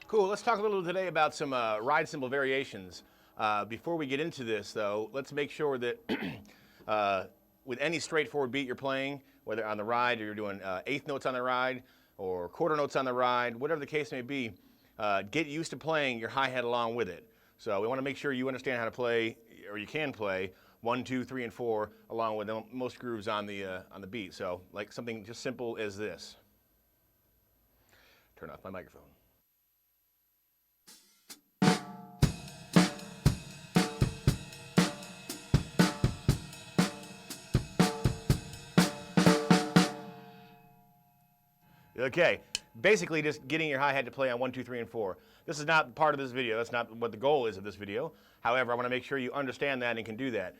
Cool. Let's talk a little today about some ride cymbal variations. Before we get into this, though, let's make sure that with any straightforward beat you're playing, whether on the ride or you're doing eighth notes on the ride or quarter notes on the ride, whatever the case may be, get used to playing your hi-hat along with it. So we want to make sure you understand how to play, or you can play 1, 2, 3, and 4 along with most grooves on the beat. So like something just simple as this. Turn off my microphone. Okay, basically just getting your hi-hat to play on 1, 2, 3, and 4. This is not part of this video. That's not what the goal is of this video. However, I want to make sure you understand that and can do that.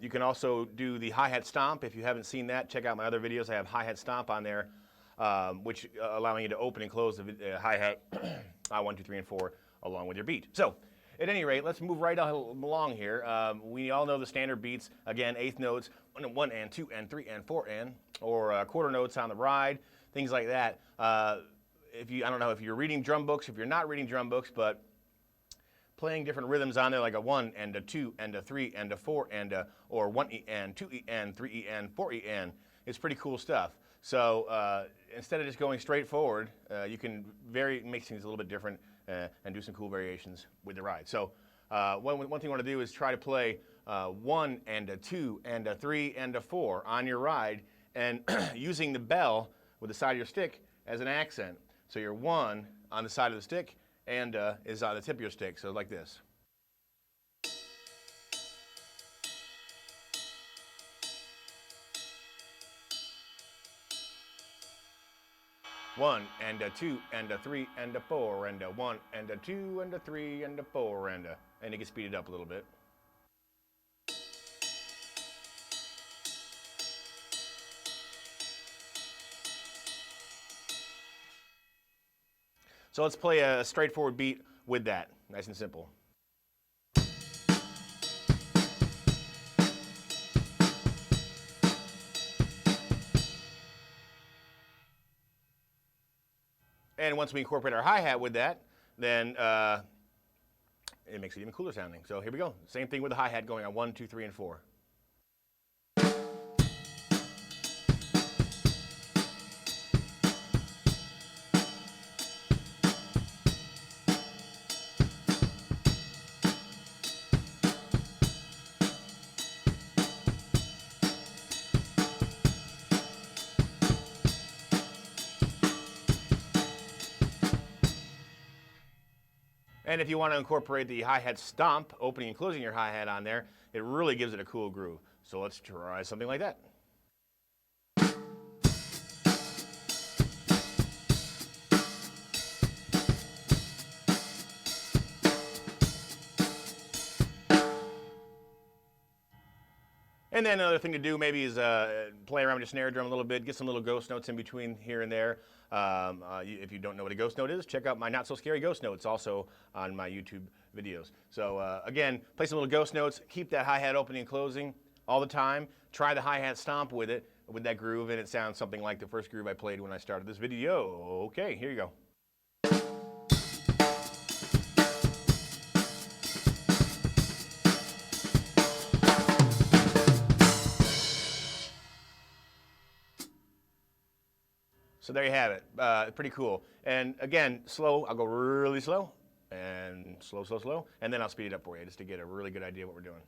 You can also do the hi-hat stomp. If you haven't seen that, check out my other videos. I have hi-hat stomp on there, which allowing you to open and close the hi-hat on 1, 2, 3, and 4 along with your beat. So, at any rate, let's move right along here. We all know the standard beats. Again, eighth notes, 1 and 2 and 3 and 4 and, or quarter notes on the ride. Things like that. I don't know if you're reading drum books, if you're not reading drum books, but playing different rhythms on there, like a 1 and a 2 and a 3 and a 4 and a, or 1 and 2 and 3 and 4 and, it's pretty cool stuff. So instead of just going straight forward, you can make things a little bit different and do some cool variations with the ride. So one thing you want to do is try to play 1 and a 2 and a 3 and a 4 on your ride, and using the bell with the side of your stick as an accent. So your 1 on the side of the stick and is on the tip of your stick, so like this. One and a 2 and a 3 and a 4 and a 1 and a 2 and a 3 and a 4 and you can speed it up a little bit. So let's play a straightforward beat with that, nice and simple. And once we incorporate our hi-hat with that, then it makes it even cooler sounding. So here we go. Same thing with the hi-hat going on 1, 2, 3, and 4. And if you want to incorporate the hi-hat stomp, opening and closing your hi-hat on there, it really gives it a cool groove. So let's try something like that. And then another thing to do maybe is play around with your snare drum a little bit, get some little ghost notes in between here and there. If you don't know what a ghost note is, check out my Not So Scary Ghost Notes, also on my YouTube videos. So again, play some little ghost notes, keep that hi-hat opening and closing all the time. Try the hi-hat stomp with it, with that groove, and it sounds something like the first groove I played when I started this video. Okay, here you go. So there you have it, pretty cool. And again, slow, I'll go really slow, and slow, slow, slow, and then I'll speed it up for you just to get a really good idea of what we're doing.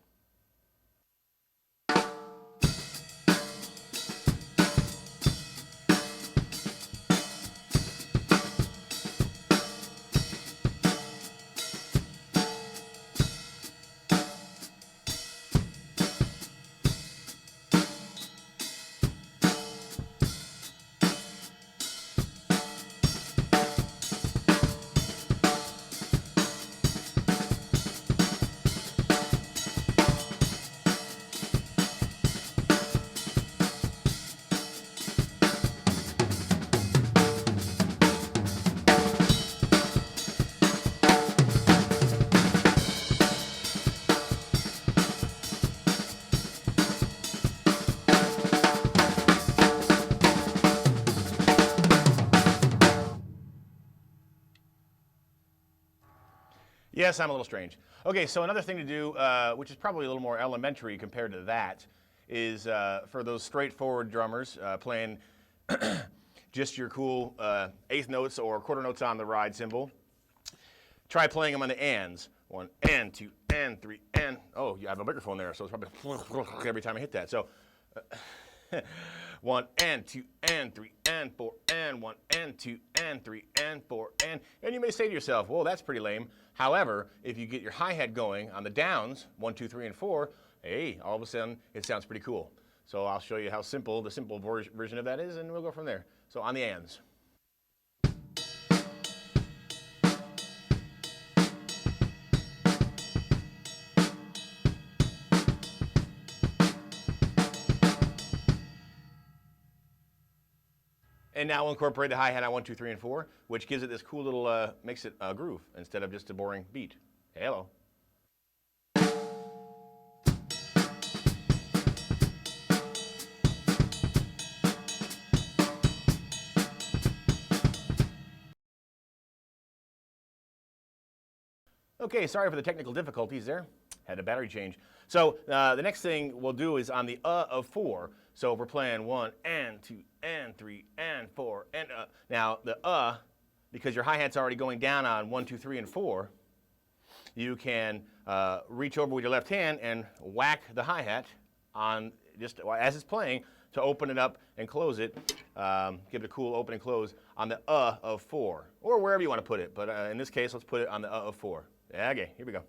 Yes, I'm a little strange. Okay, so another thing to do, which is probably a little more elementary compared to that, is for those straightforward drummers playing just your cool eighth notes or quarter notes on the ride cymbal. Try playing them on the ands. 1 and 2 and 3 and, oh, you have a microphone there, so it's probably every time I hit that. So 1 and 2 and 3 and 4 and 1 and 2 and 3 and 4 and you may say to yourself, well, that's pretty lame. However, if you get your hi-hat going on the downs, 1, 2, 3, and 4, hey, all of a sudden it sounds pretty cool. So I'll show you how simple the simple version of that is, and we'll go from there. So on the ands. And now we'll incorporate the hi-hat on 1, 2, 3, and 4, which gives it this cool little, makes it a groove instead of just a boring beat. Hello. Okay, sorry for the technical difficulties there. Had a battery change. So the next thing we'll do is on the of 4. So if we're playing 1 and 2 and 3 and 4 and now the because your hi-hat's already going down on 1, 2, 3, and 4, you can reach over with your left hand and whack the hi-hat on just as it's playing to open it up and close it. Give it a cool open and close on the of 4 or wherever you want to put it. But in this case, let's put it on the of 4. Okay, here we go.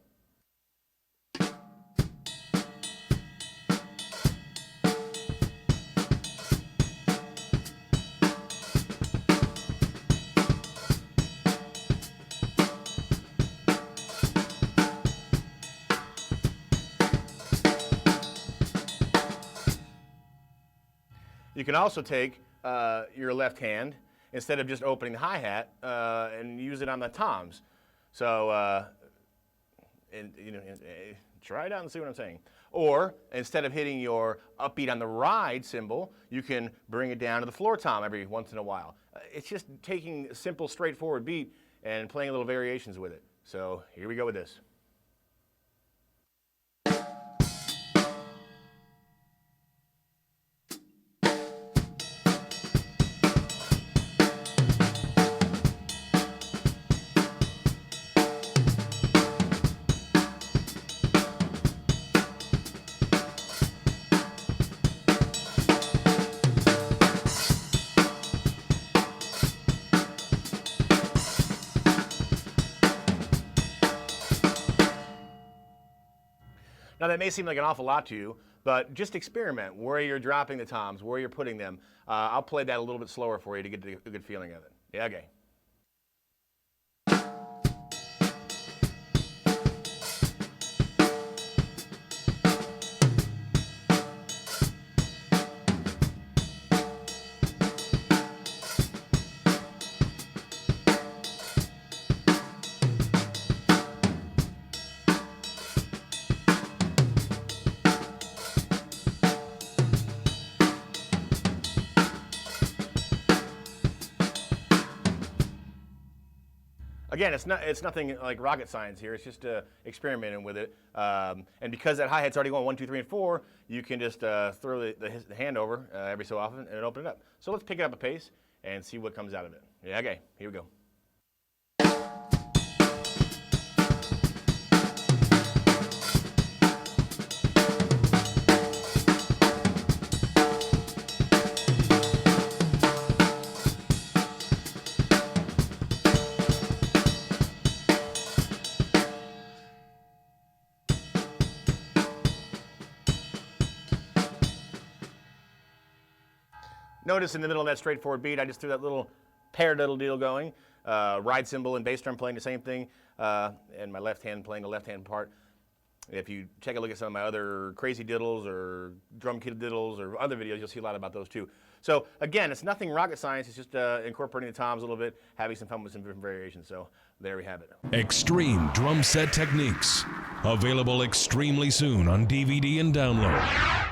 You can also take your left hand, instead of just opening the hi-hat, and use it on the toms. So, try it out and see what I'm saying. Or, instead of hitting your upbeat on the ride cymbal, you can bring it down to the floor tom every once in a while. It's just taking a simple, straightforward beat and playing little variations with it. So, here we go with this. Now that may seem like an awful lot to you, but just experiment where you're dropping the toms, where you're putting them. I'll play that a little bit slower for you to get a good feeling of it. Yeah, okay. Again, it's nothing like rocket science here. It's just experimenting with it. And because that hi-hat's already going 1, 2, 3, and 4, you can just throw the hand over every so often and open it up. So let's pick it up a pace and see what comes out of it. Yeah, okay, here we go. Notice in the middle of that straightforward beat, I just threw that little paradiddle deal going. Ride cymbal and bass drum playing the same thing, and my left hand playing the left hand part. If you take a look at some of my other crazy diddles or drum kit diddles or other videos, you'll see a lot about those too. So again, it's nothing rocket science. It's just incorporating the toms a little bit, having some fun with some different variations. So there we have it. Extreme Drum Set Techniques. Available extremely soon on DVD and download.